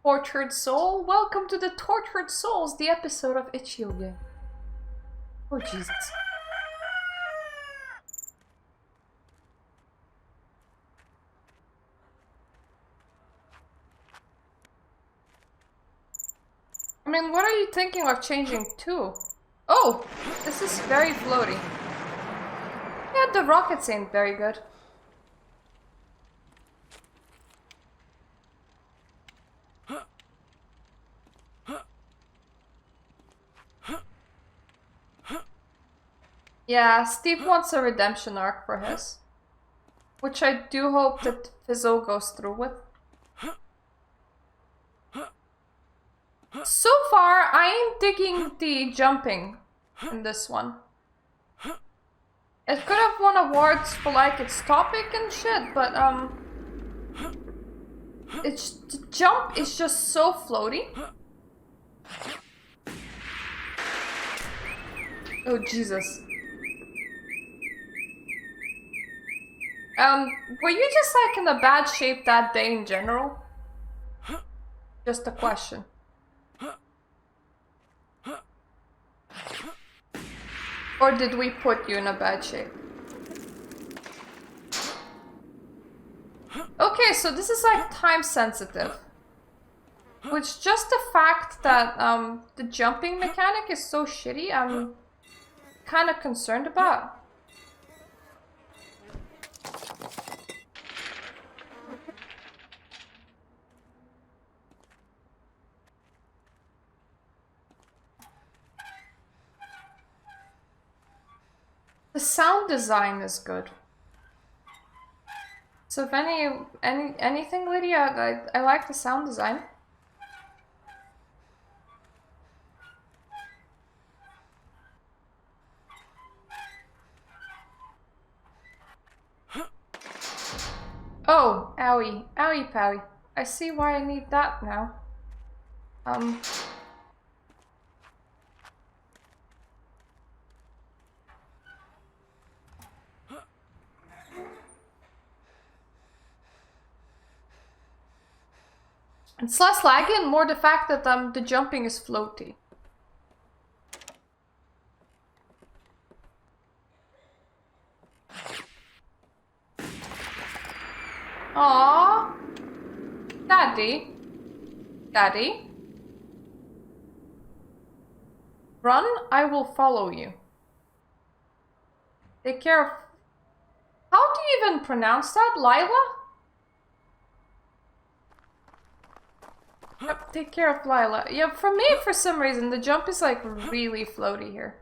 Tortured Soul, welcome to the Tortured Souls, the episode of Itchio game. Oh Jesus. I mean, what are you thinking of changing to? Oh, this is very floaty. Yeah, the rockets ain't very good. Yeah, Steve wants a redemption arc for his. Which I do hope that Fizzo goes through with. So far, I am digging the jumping in this one. It could have won awards for like its topic and shit, but the jump is just so floaty. Oh Jesus. Were you just like in a bad shape that day in general? Just a question. Or did we put you in a bad shape? Okay, so this is like time sensitive. Which just the fact that the jumping mechanic is so shitty, I'm kind of concerned about. The sound design is good. So if anything, Lydia, I like the sound design. Oh, owie, owie powie. I see why I need that now. It's less laggy and more the fact that the jumping is floaty. Aww. Daddy. Daddy. Run, I will follow you. Take care of... How do you even pronounce that? Liyla? Yep, take care of Liyla. Yeah, for me, for some reason, the jump is like really floaty here.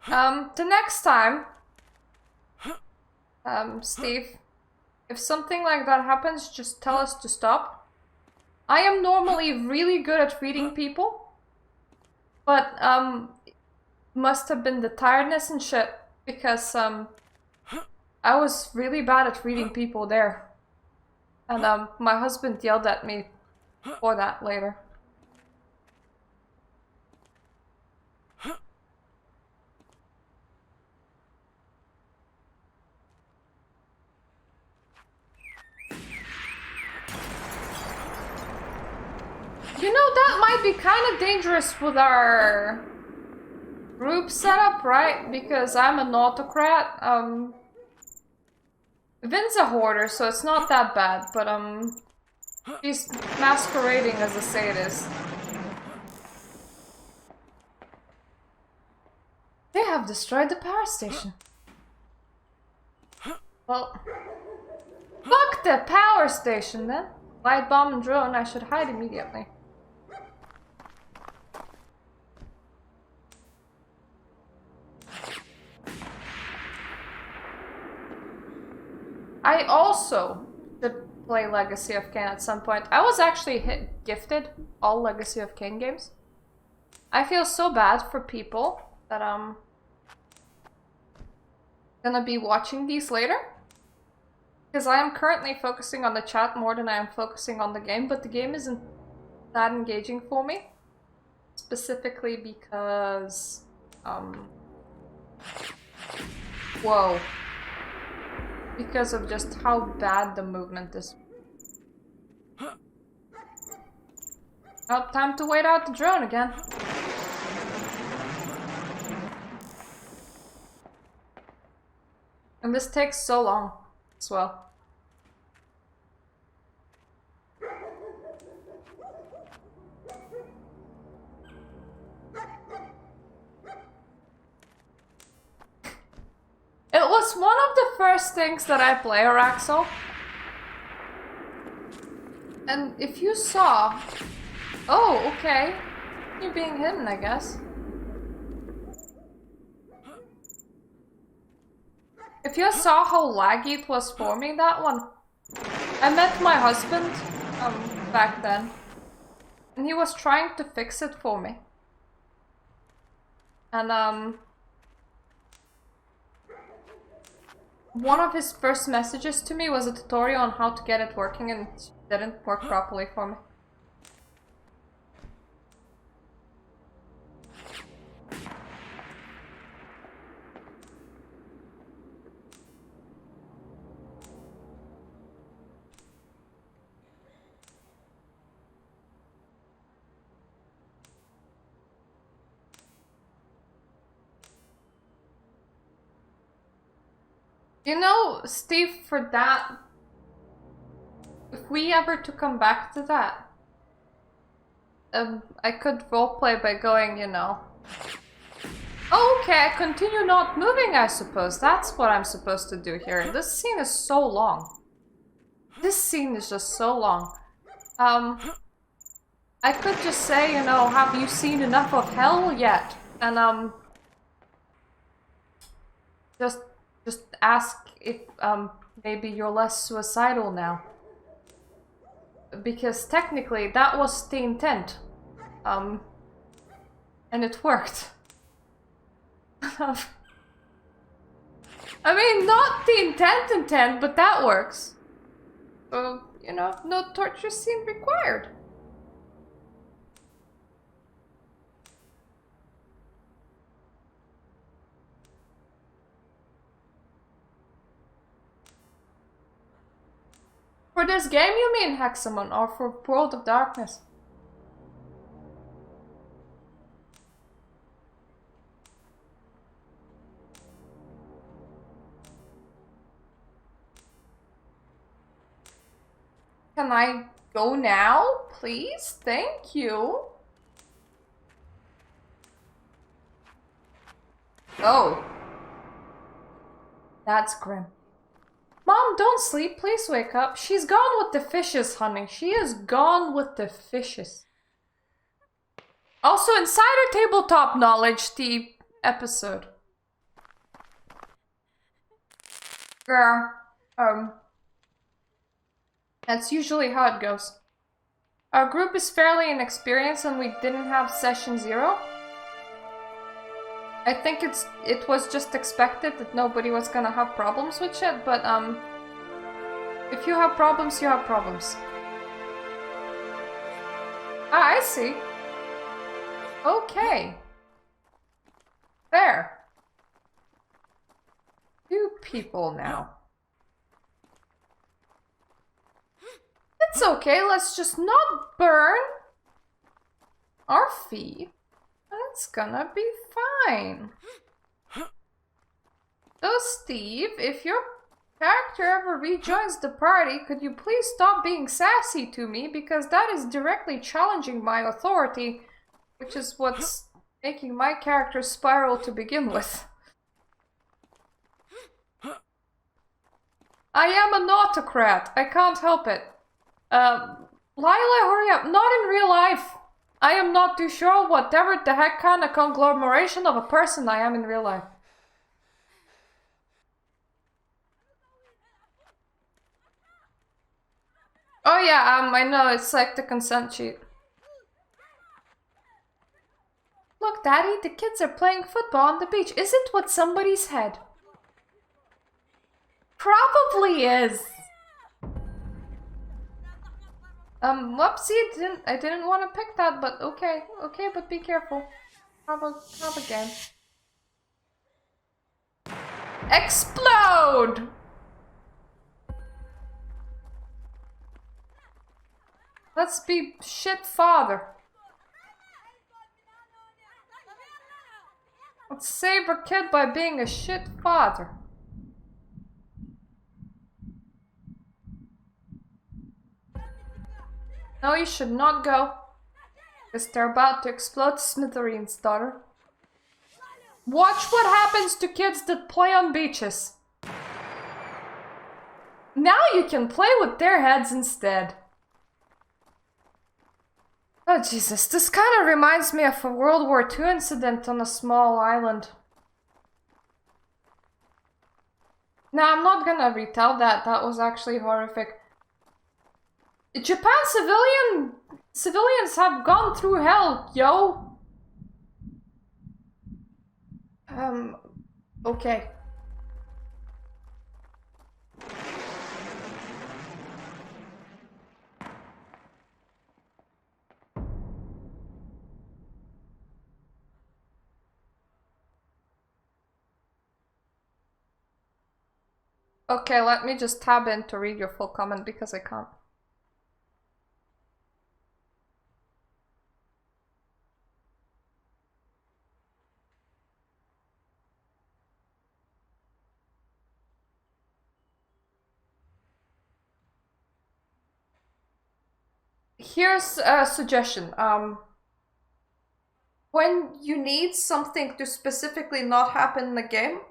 The next time, Steve, if something like that happens, just tell us to stop. I am normally really good at reading people, but must have been the tiredness and shit, because I was really bad at reading people there. And my husband yelled at me for that later. You know, that might be kind of dangerous with our group setup, right? Because I'm an autocrat. Vin's a hoarder, so it's not that bad, but he's masquerading as a sadist. They have destroyed the power station. Well, fuck the power station then. Light bomb and drone, I should hide immediately. I also should play Legacy of Kain at some point. I was actually gifted all Legacy of Kain games. I feel so bad for people that I'm gonna be watching these later. Because I am currently focusing on the chat more than I am focusing on the game, but the game isn't that engaging for me. Specifically because... Whoa. Because of just how bad the movement is. Oh, time to wait out the drone again. And this takes so long as well. It was one of the first things that I play, Araxo. And if you saw... Oh, okay. You're being hidden, I guess. If you saw how laggy it was for me, that one. I met my husband back then. And he was trying to fix it for me. And one of his first messages to me was a tutorial on how to get it working, and it didn't work properly for me. You know, Steve, for that, if we ever to come back to that, I could roleplay by going, you know, oh, okay, I continue not moving, I suppose. That's what I'm supposed to do here. This scene is so long. This scene is just so long. I could just say, you know, have you seen enough of hell yet? And, just ask if, maybe you're less suicidal now. Because technically, that was the intent. And it worked. I mean, not the intent, but that works. So, you know, no torture scene required. For this game, you mean, Hexamon, or for World of Darkness? Can I go now, please? Thank you. Oh. That's grim. Mom, don't sleep. Please wake up. She's gone with the fishes, honey. She is gone with the fishes. Also, Insider Tabletop Knowledge, the episode. Yeah. That's usually how it goes. Our group is fairly inexperienced and we didn't have session 0. I think it was just expected that nobody was gonna have problems with shit, but if you have problems, you have problems. Ah, I see. Okay. There. 2 people now. It's okay, let's just not burn our feet. It's gonna be fine. So, Steve, if your character ever rejoins the party, could you please stop being sassy to me? Because that is directly challenging my authority, which is what's making my character spiral to begin with. I am an autocrat. I can't help it. Liyla, hurry up. Not in real life. I am not too sure whatever the heck kind of conglomeration of a person I am in real life. Oh yeah, I know, it's like the consent sheet. Look, Daddy, the kids are playing football on the beach. Isn't what somebody's head? Probably is. Whoopsie, I didn't want to pick that, but okay, but be careful. Have a game. Explode! Let's be shit father. Let's save our kid by being a shit father. No, you should not go. Because they're about to explode smithereens, daughter. Watch what happens to kids that play on beaches. Now you can play with their heads instead. Oh Jesus, this kind of reminds me of a World War II incident on a small island. No, I'm not gonna retell that. That was actually horrific. Japan civilians have gone through hell, yo. Okay. Okay, let me just tab in to read your full comment because I can't. Here's a suggestion. When you need something to specifically not happen in the game,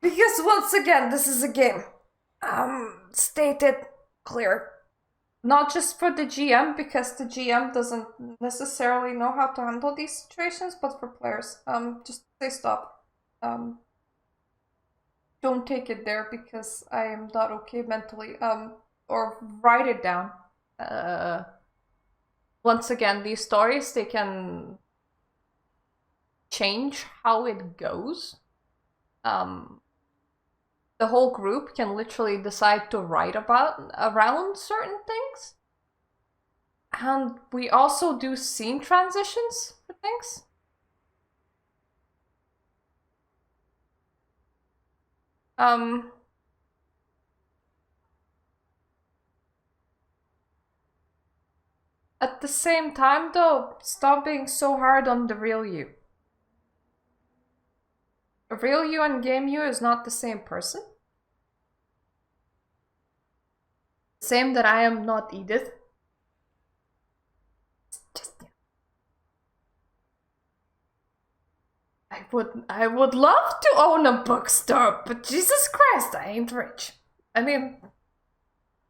because once again, this is a game. Stated clear. Not just for the GM, because the GM doesn't necessarily know how to handle these situations, but for players. Just say stop. Don't take it there because I am not okay mentally. Or write it down. Once again, these stories, they can change how it goes. The whole group can literally decide to write around certain things. And we also do scene transitions for things. At the same time though, stop being so hard on the real you. Real you and game you is not the same person. Same that I am not Edith. Just I would love to own a bookstore, but Jesus Christ, I ain't rich. I mean,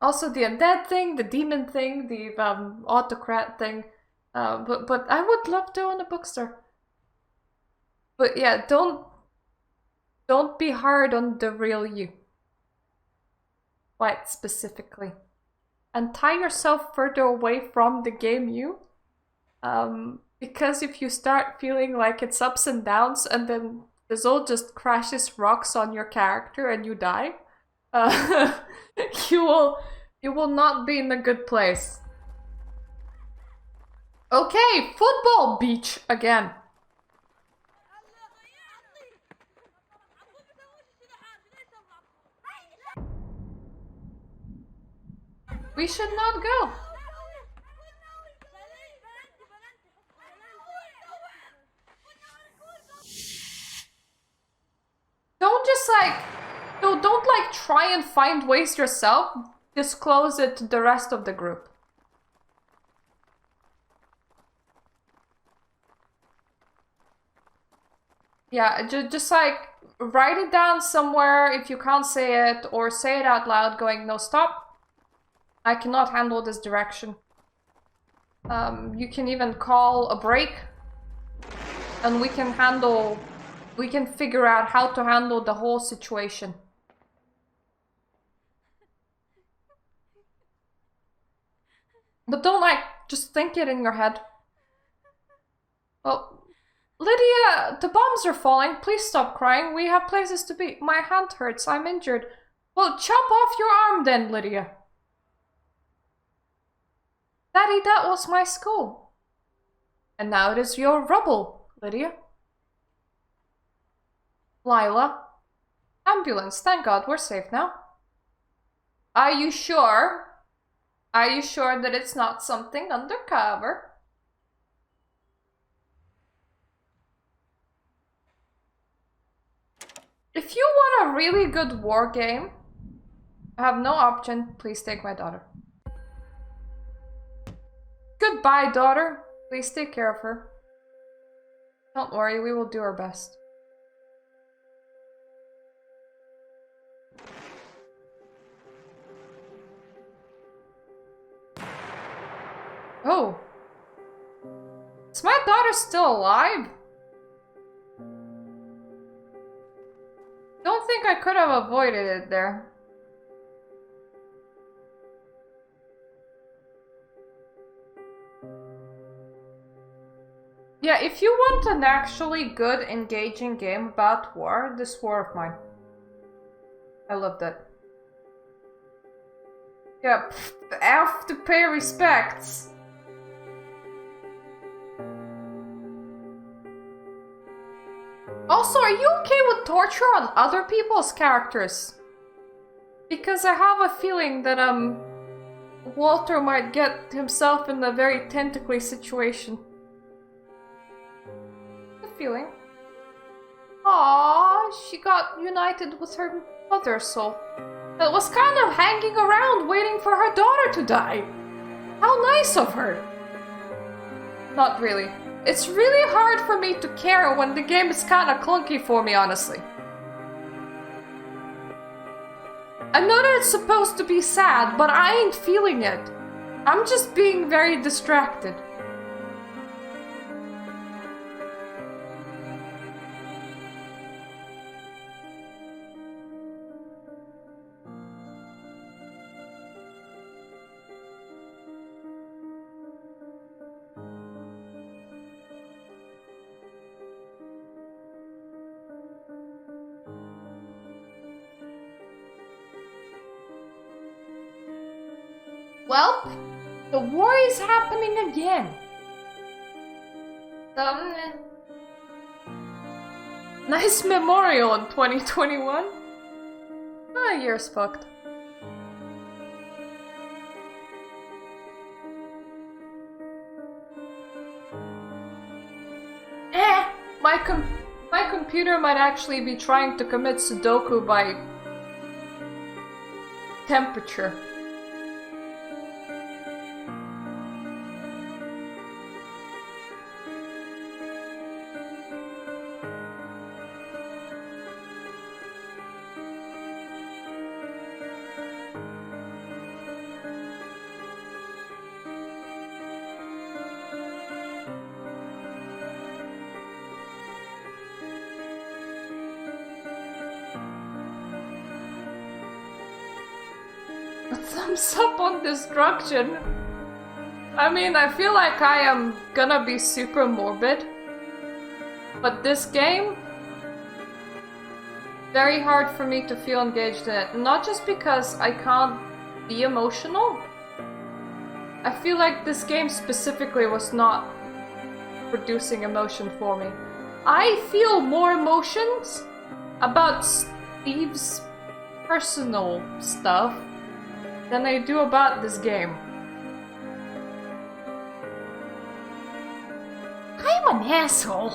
also the undead thing, the demon thing, the autocrat thing. But I would love to own a bookstore. But yeah, don't be hard on the real you. Quite specifically. And tie yourself further away from the game you. Because if you start feeling like it's ups and downs and then the Zol just crashes rocks on your character and you die, you will not be in a good place. Okay, football beach again. We should not go. Don't just like, don't like try and find ways yourself. Disclose it to the rest of the group. Yeah, just like write it down somewhere if you can't say it, or say it out loud going, no, stop. I cannot handle this direction. You can even call a break and we can figure out how to handle the whole situation. But don't like, just think it in your head. Oh, Lydia, the bombs are falling. Please stop crying. We have places to be. My hand hurts. I'm injured. Well, chop off your arm then, Lydia. Daddy, that was my school. And now it is your rubble, Lydia. Liyla. Ambulance, thank God we're safe now. Are you sure? Are you sure that it's not something undercover? If you want a really good war game, I have no option. Please take my daughter. Goodbye, daughter. Please take care of her. Don't worry, we will do our best. Oh. Is my daughter still alive? Don't think I could have avoided it there. Yeah, if you want an actually good, engaging game about war, this war of mine. I loved it. Yeah, I have to pay respects. Also, are you okay with torture on other people's characters? Because I have a feeling that, Walter might get himself in a very tentacly situation. Feeling. Aww, she got united with her mother soul. That was kind of hanging around waiting for her daughter to die. How nice of her. Not really. It's really hard for me to care when the game is kind of clunky for me, honestly. I know that it's supposed to be sad, but I ain't feeling it. I'm just being very distracted. Well, the war is happening again. Nice memorial in 2021. Ah, year's fucked. My computer might actually be trying to commit Sudoku by temperature. Thumbs up on destruction. I mean, I feel like I am gonna be super morbid. But this game, very hard for me to feel engaged in it. Not just because I can't be emotional. I feel like this game specifically was not producing emotion for me. I feel more emotions about Steve's personal stuff than I do about this game. I'm an asshole.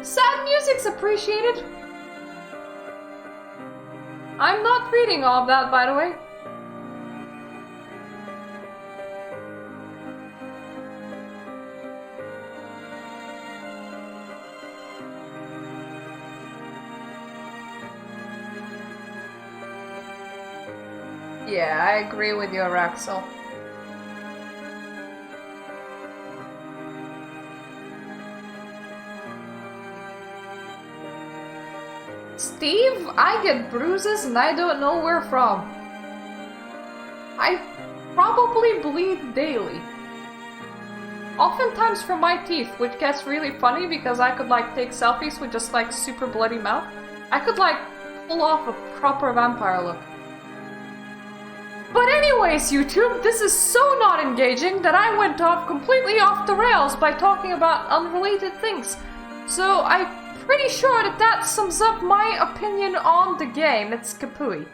Sad music's appreciated. I'm not reading all of that, by the way. Yeah, I agree with you, Araxel. Steve, I get bruises and I don't know where from. I probably bleed daily. Oftentimes from my teeth, which gets really funny because I could like take selfies with just like super bloody mouth. I could like pull off a proper vampire look. But anyways, YouTube, this is so not engaging that I went off completely off the rails by talking about unrelated things. So I pretty sure that sums up my opinion on the game. It's kapooey.